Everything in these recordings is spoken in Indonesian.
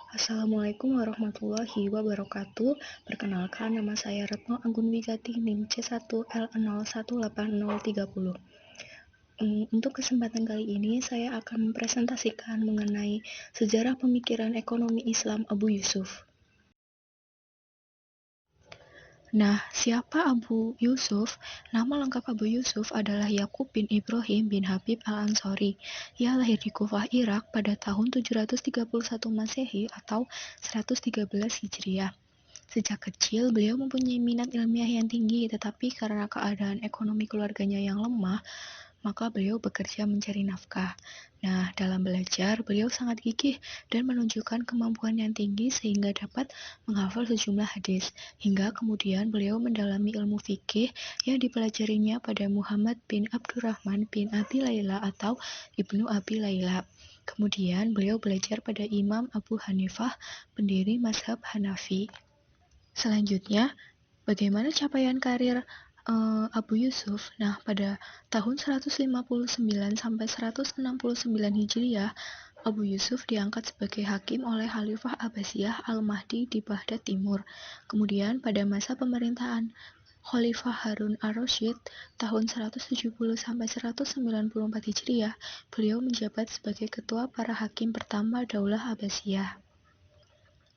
Assalamualaikum warahmatullahi wabarakatuh. Perkenalkan, nama saya Retno Anggun Wigati, NIM C1L018030. Untuk kesempatan kali ini, saya akan mempresentasikan mengenai sejarah pemikiran ekonomi Islam Abu Yusuf. Nah, siapa Abu Yusuf? Nama lengkap Abu Yusuf adalah Yakub bin Ibrahim bin Habib al-Ansori. Ia lahir di Kufah, Irak pada tahun 731 Masehi atau 113 Hijriah. Sejak kecil, beliau mempunyai minat ilmiah yang tinggi, tetapi karena keadaan ekonomi keluarganya yang lemah, maka beliau bekerja mencari nafkah. Nah, dalam belajar, beliau sangat gigih dan menunjukkan kemampuan yang tinggi sehingga dapat menghafal sejumlah hadis. Hingga kemudian beliau mendalami ilmu fikih yang dipelajarinya pada Muhammad bin Abdurrahman bin Abi Layla atau Ibnu Abi Layla. Kemudian beliau belajar pada Imam Abu Hanifah, pendiri mazhab Hanafi. Selanjutnya, bagaimana capaian karir Abu Yusuf? Nah, pada tahun 159 sampai 169 Hijriah, Abu Yusuf diangkat sebagai hakim oleh Khalifah Abbasiyah Al-Mahdi di Baghdad Timur. Kemudian pada masa pemerintahan Khalifah Harun ar-Rasyid tahun 170 sampai 194 Hijriah, beliau menjabat sebagai ketua para hakim pertama Daulah Abbasiyah.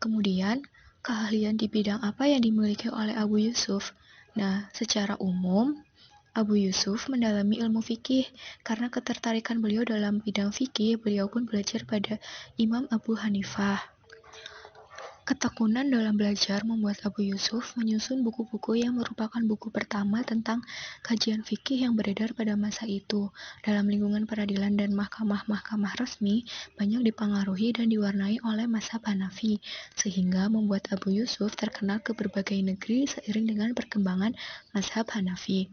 Kemudian, keahlian di bidang apa yang dimiliki oleh Abu Yusuf? Nah, secara umum, Abu Yusuf mendalami ilmu fikih. Karena ketertarikan beliau dalam bidang fikih, beliau pun belajar pada Imam Abu Hanifah. Ketekunan dalam belajar membuat Abu Yusuf menyusun buku-buku yang merupakan buku pertama tentang kajian fikih yang beredar pada masa itu. Dalam lingkungan peradilan dan mahkamah-mahkamah resmi, banyak dipengaruhi dan diwarnai oleh mazhab Hanafi, sehingga membuat Abu Yusuf terkenal ke berbagai negeri seiring dengan perkembangan mazhab Hanafi.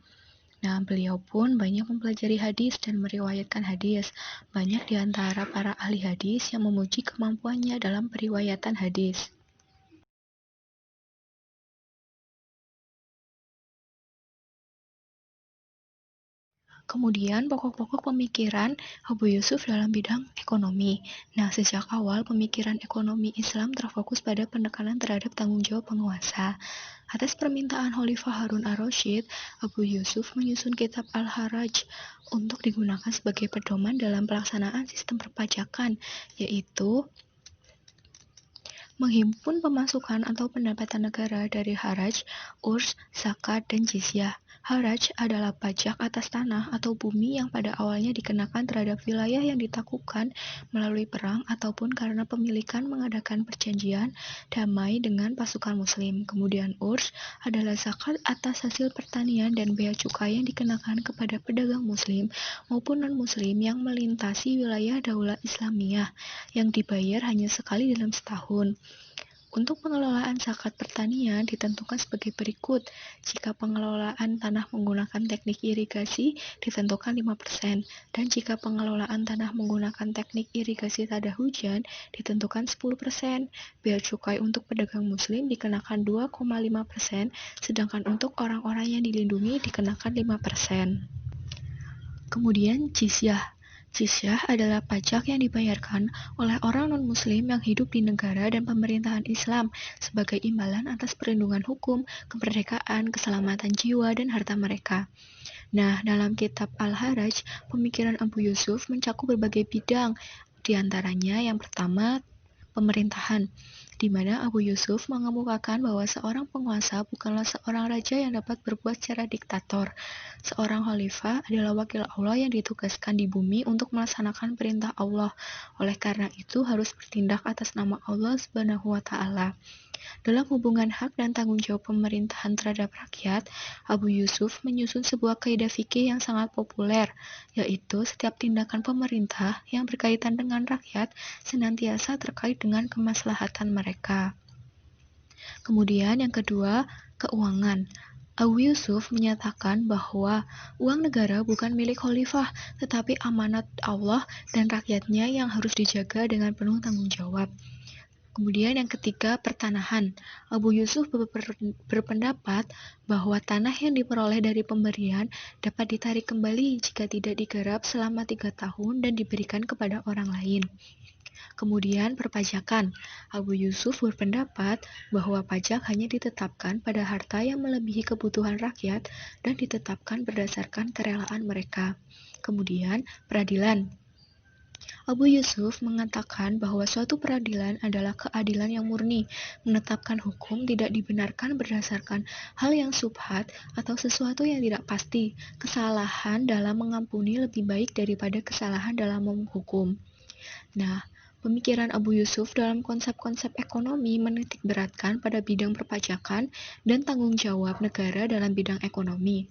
Nah, beliau pun banyak mempelajari hadis dan meriwayatkan hadis. Banyak di antara para ahli hadis yang memuji kemampuannya dalam periwayatan hadis. Kemudian pokok-pokok pemikiran Abu Yusuf dalam bidang ekonomi. Nah, sejak awal pemikiran ekonomi Islam terfokus pada penekanan terhadap tanggung jawab penguasa. Atas permintaan Khalifah Harun ar-Rasyid, Abu Yusuf menyusun kitab Al-Haraj untuk digunakan sebagai pedoman dalam pelaksanaan sistem perpajakan, yaitu menghimpun pemasukan atau pendapatan negara dari haraj, urs, zakat, dan jizyah. Haraj adalah pajak atas tanah atau bumi yang pada awalnya dikenakan terhadap wilayah yang ditaklukkan melalui perang ataupun karena pemilikan mengadakan perjanjian damai dengan pasukan muslim. Kemudian urs adalah zakat atas hasil pertanian dan bea cukai yang dikenakan kepada pedagang muslim maupun non-muslim yang melintasi wilayah Daulah Islamiyah yang dibayar hanya sekali dalam setahun. Untuk pengelolaan zakat pertanian ditentukan sebagai berikut. Jika pengelolaan tanah menggunakan teknik irigasi ditentukan 5%, dan jika pengelolaan tanah menggunakan teknik irigasi tada hujan ditentukan 10%. Bea cukai untuk pedagang muslim dikenakan 2,5%, sedangkan untuk orang-orang yang dilindungi dikenakan 5%. Kemudian jizyah. Jizyah adalah pajak yang dibayarkan oleh orang non-muslim yang hidup di negara dan pemerintahan Islam sebagai imbalan atas perlindungan hukum, kemerdekaan, keselamatan jiwa, dan harta mereka. Nah, dalam kitab Al-Haraj, pemikiran Abu Yusuf mencakup berbagai bidang, di antaranya yang pertama, pemerintahan, di mana Abu Yusuf mengemukakan bahwa seorang penguasa bukanlah seorang raja yang dapat berbuat secara diktator. Seorang khalifah adalah wakil Allah yang ditugaskan di bumi untuk melaksanakan perintah Allah. Oleh karena itu harus bertindak atas nama Allah Subhanahu wa taala. Dalam hubungan hak dan tanggung jawab pemerintahan terhadap rakyat, Abu Yusuf menyusun sebuah kaidah fikih yang sangat populer, yaitu setiap tindakan pemerintah yang berkaitan dengan rakyat senantiasa terkait dengan kemaslahatan mereka. Kemudian yang kedua, keuangan. Abu Yusuf menyatakan bahwa uang negara bukan milik khalifah, tetapi amanat Allah dan rakyatnya yang harus dijaga dengan penuh tanggung jawab. Kemudian yang ketiga, pertanahan. Abu Yusuf berpendapat bahwa tanah yang diperoleh dari pemberian dapat ditarik kembali jika tidak digarap selama 3 tahun dan diberikan kepada orang lain. Kemudian perpajakan. Abu Yusuf berpendapat bahwa pajak hanya ditetapkan pada harta yang melebihi kebutuhan rakyat dan ditetapkan berdasarkan kerelaan mereka. Kemudian peradilan. Abu Yusuf mengatakan bahwa suatu peradilan adalah keadilan yang murni, menetapkan hukum tidak dibenarkan berdasarkan hal yang subhat atau sesuatu yang tidak pasti. Kesalahan dalam mengampuni lebih baik daripada kesalahan dalam menghukum. Nah, pemikiran Abu Yusuf dalam konsep-konsep ekonomi menitik beratkan pada bidang perpajakan dan tanggung jawab negara dalam bidang ekonomi.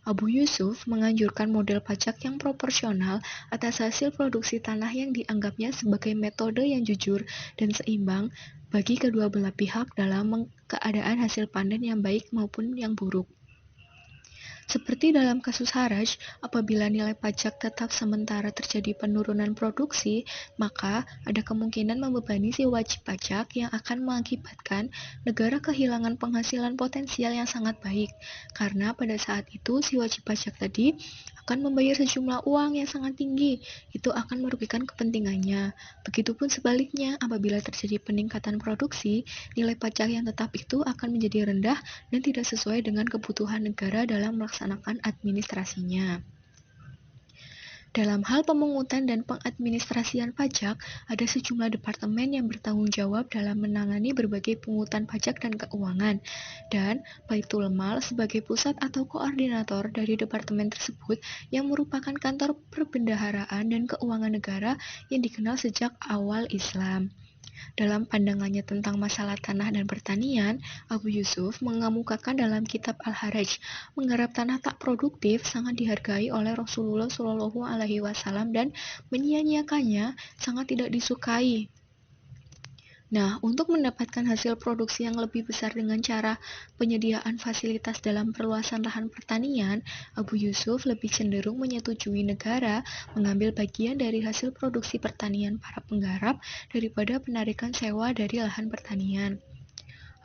Abu Yusuf menganjurkan model pajak yang proporsional atas hasil produksi tanah yang dianggapnya sebagai metode yang jujur dan seimbang bagi kedua belah pihak dalam keadaan hasil panen yang baik maupun yang buruk. Seperti dalam kasus Haraj, apabila nilai pajak tetap sementara terjadi penurunan produksi, maka ada kemungkinan membebani si wajib pajak yang akan mengakibatkan negara kehilangan penghasilan potensial yang sangat baik, karena pada saat itu si wajib pajak tadi akan membayar sejumlah uang yang sangat tinggi, itu akan merugikan kepentingannya. Begitupun sebaliknya, apabila terjadi peningkatan produksi, nilai pajak yang tetap itu akan menjadi rendah dan tidak sesuai dengan kebutuhan negara dalam melaksanakan administrasinya. Dalam hal pemungutan dan pengadministrasian pajak, ada sejumlah departemen yang bertanggung jawab dalam menangani berbagai pungutan pajak dan keuangan, dan Baitul Mal sebagai pusat atau koordinator dari departemen tersebut yang merupakan kantor perbendaharaan dan keuangan negara yang dikenal sejak awal Islam. Dalam pandangannya tentang masalah tanah dan pertanian, Abu Yusuf mengemukakan dalam kitab Al-Haraj, menggarap tanah tak produktif sangat dihargai oleh Rasulullah Shallallahu Alaihi Wasallam dan menyia-nyiakannya sangat tidak disukai. Nah, untuk mendapatkan hasil produksi yang lebih besar dengan cara penyediaan fasilitas dalam perluasan lahan pertanian, Abu Yusuf lebih cenderung menyetujui negara mengambil bagian dari hasil produksi pertanian para penggarap daripada penarikan sewa dari lahan pertanian.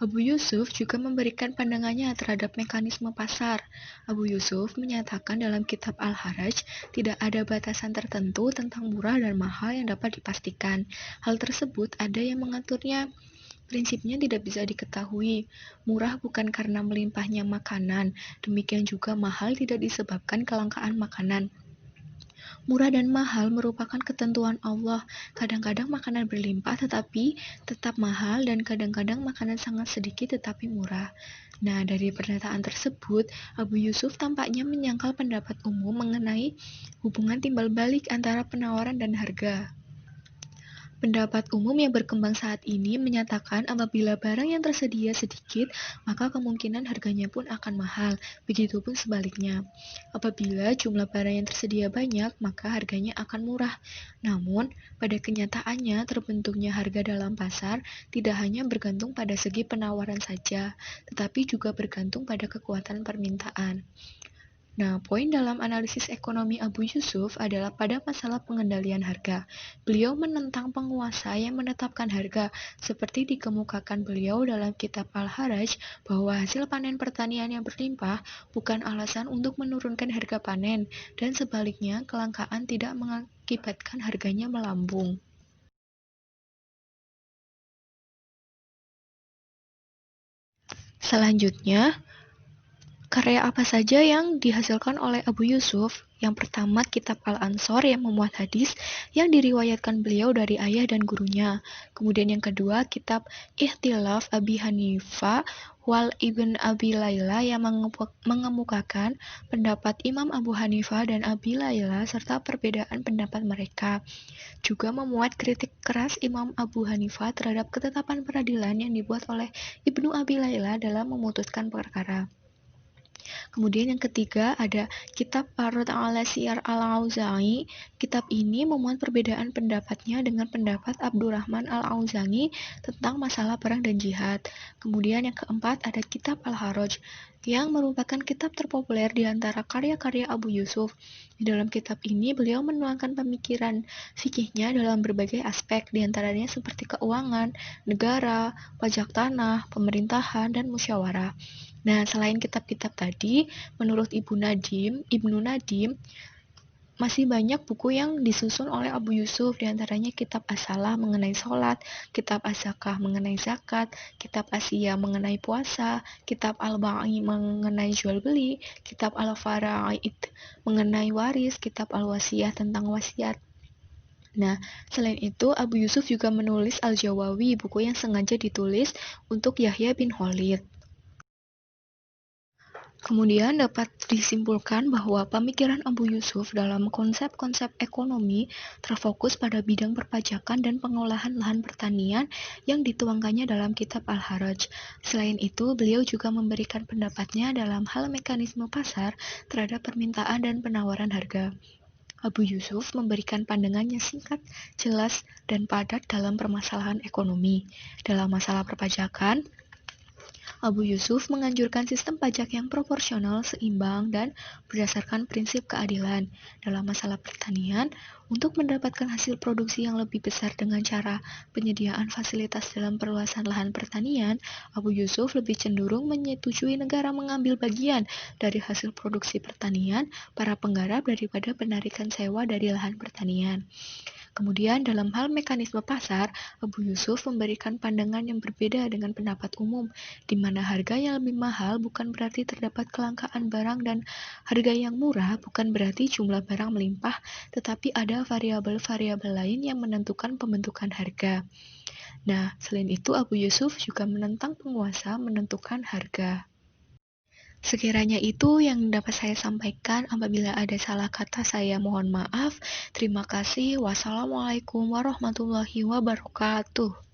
Abu Yusuf juga memberikan pandangannya terhadap mekanisme pasar. Abu Yusuf menyatakan dalam kitab Al-Haraj tidak ada batasan tertentu tentang murah dan mahal yang dapat dipastikan. Hal tersebut ada yang mengaturnya. Prinsipnya tidak bisa diketahui. Murah bukan karena melimpahnya makanan, demikian juga mahal tidak disebabkan kelangkaan makanan. Murah dan mahal merupakan ketentuan Allah. Kadang-kadang makanan berlimpah tetapi tetap mahal dan kadang-kadang makanan sangat sedikit tetapi murah. Nah, dari pernyataan tersebut, Abu Yusuf tampaknya menyangkal pendapat umum mengenai hubungan timbal balik antara penawaran dan harga. Pendapat umum yang berkembang saat ini menyatakan apabila barang yang tersedia sedikit, maka kemungkinan harganya pun akan mahal. Begitupun sebaliknya. Apabila jumlah barang yang tersedia banyak, maka harganya akan murah. Namun, pada kenyataannya terbentuknya harga dalam pasar tidak hanya bergantung pada segi penawaran saja, tetapi juga bergantung pada kekuatan permintaan. Nah, poin dalam analisis ekonomi Abu Yusuf adalah pada masalah pengendalian harga. Beliau menentang penguasa yang menetapkan harga, seperti dikemukakan beliau dalam kitab Al-Haraj bahwa hasil panen pertanian yang berlimpah bukan alasan untuk menurunkan harga panen, dan sebaliknya kelangkaan tidak mengakibatkan harganya melambung. Selanjutnya, karya apa saja yang dihasilkan oleh Abu Yusuf? Yang pertama, kitab Al-Ansor yang memuat hadis yang diriwayatkan beliau dari ayah dan gurunya. Kemudian yang kedua, kitab Ikhtilaf Abi Hanifah wal Ibn Abi Layla yang mengemukakan pendapat Imam Abu Hanifah dan Abi Layla serta perbedaan pendapat mereka. Juga memuat kritik keras Imam Abu Hanifah terhadap ketetapan peradilan yang dibuat oleh Ibnu Abi Layla dalam memutuskan perkara. Kemudian yang ketiga ada kitab Ar-Radd 'ala Syiar Al-Auza'i. Kitab ini memuat perbedaan pendapatnya dengan pendapat Abdurrahman Al-Auzani tentang masalah perang dan jihad. Kemudian yang keempat ada kitab Al-Haraj yang merupakan kitab terpopuler di antara karya-karya Abu Yusuf. Di dalam kitab ini beliau menuangkan pemikiran fikihnya dalam berbagai aspek, di antaranya seperti keuangan, negara, pajak tanah, pemerintahan, dan musyawarah. Nah, selain kitab-kitab tadi, menurut Ibnu Nadim, Masih banyak buku yang disusun oleh Abu Yusuf, diantaranya Kitab As-Salah mengenai sholat, Kitab As-Zakah mengenai zakat, Kitab As-Siyam mengenai puasa, Kitab Al-Ba'i mengenai jual beli, Kitab Al-Fara'id mengenai waris, Kitab Al-Wasiyah tentang wasiat. Nah, selain itu, Abu Yusuf juga menulis Al-Jawawi, buku yang sengaja ditulis untuk Yahya bin Khalid. Kemudian dapat disimpulkan bahwa pemikiran Abu Yusuf dalam konsep-konsep ekonomi terfokus pada bidang perpajakan dan pengolahan lahan pertanian yang dituangkannya dalam kitab Al-Haraj. Selain itu, beliau juga memberikan pendapatnya dalam hal mekanisme pasar terhadap permintaan dan penawaran harga. Abu Yusuf memberikan pandangannya singkat, jelas, dan padat dalam permasalahan ekonomi. Dalam masalah perpajakan, Abu Yusuf menganjurkan sistem pajak yang proporsional, seimbang, dan berdasarkan prinsip keadilan. Dalam masalah pertanian, untuk mendapatkan hasil produksi yang lebih besar dengan cara penyediaan fasilitas dalam perluasan lahan pertanian, Abu Yusuf lebih cenderung menyetujui negara mengambil bagian dari hasil produksi pertanian para penggarap daripada penarikan sewa dari lahan pertanian. Kemudian dalam hal mekanisme pasar, Abu Yusuf memberikan pandangan yang berbeda dengan pendapat umum, di mana harga yang lebih mahal bukan berarti terdapat kelangkaan barang dan harga yang murah bukan berarti jumlah barang melimpah, tetapi ada variabel-variabel lain yang menentukan pembentukan harga. Nah, selain itu Abu Yusuf juga menentang penguasa menentukan harga. Sekiranya itu yang dapat saya sampaikan. Apabila ada salah kata, saya mohon maaf. Terima kasih. Wassalamualaikum warahmatullahi wabarakatuh.